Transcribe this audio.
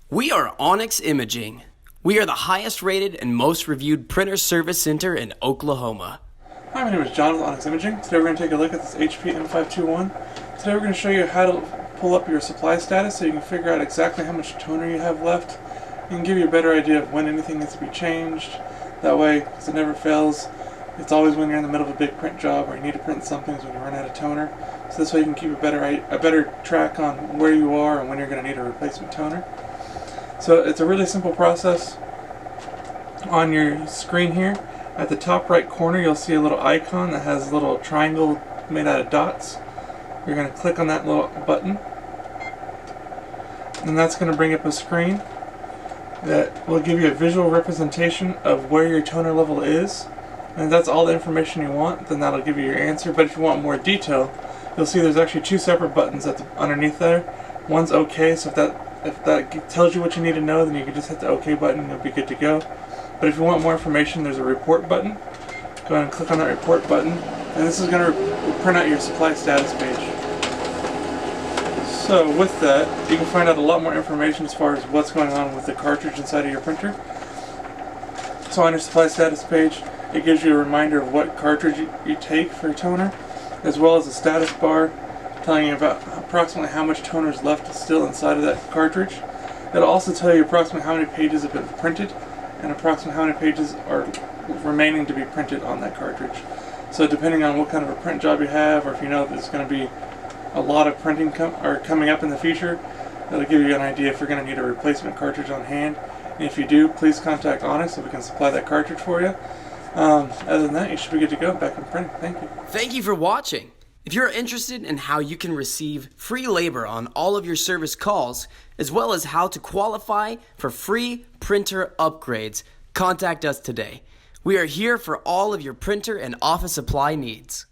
We are Onyx Imaging. We are the highest rated and most reviewed printer service center in Oklahoma. Hi, my name is John with Onyx Imaging. Today we're going to take a look at this HP M521. Today we're going to show you how to pull up your supply status so you can figure out exactly how much toner you have left. It can give you a better idea of when anything needs to be changed. That way, because it never fails, it's always when you're in the middle of a big print job or you need to print something when you run out of toner. So this way you can keep a better track on where you are and when you're going to need a replacement toner. So it's a really simple process. On your screen here, at the top right corner, you'll see a little icon that has a little triangle made out of dots. You're going to click on that little button, and that's going to bring up a screen that will give you a visual representation of where your toner level is. And if that's all the information you want, then that'll give you your answer. But if you want more detail, you'll see there's actually two separate buttons underneath there. One's OK, so if that tells you what you need to know, then you can just hit the OK button and you'll be good to go. But if you want more information, there's a report button. Go ahead and click on that report button, and this is going to print out your supply status page. So with that, you can find out a lot more information as far as what's going on with the cartridge inside of your printer. So on your supply status page, it gives you a reminder of what cartridge you take for toner, as well as a status bar telling you about approximately how much toner is left still inside of that cartridge. It'll also tell you approximately how many pages have been printed and approximately how many pages are remaining to be printed on that cartridge. So depending on what kind of a print job you have, or if you know there's going to be a lot of printing coming up in the future, it'll give you an idea if you're going to need a replacement cartridge on hand. And if you do, please contact Onyx so we can supply that cartridge for you. Other than that, you should be good to go back in printing. Thank you. Thank you for watching. If you're interested in how you can receive free labor on all of your service calls, as well as how to qualify for free printer upgrades, contact us today. We are here for all of your printer and office supply needs.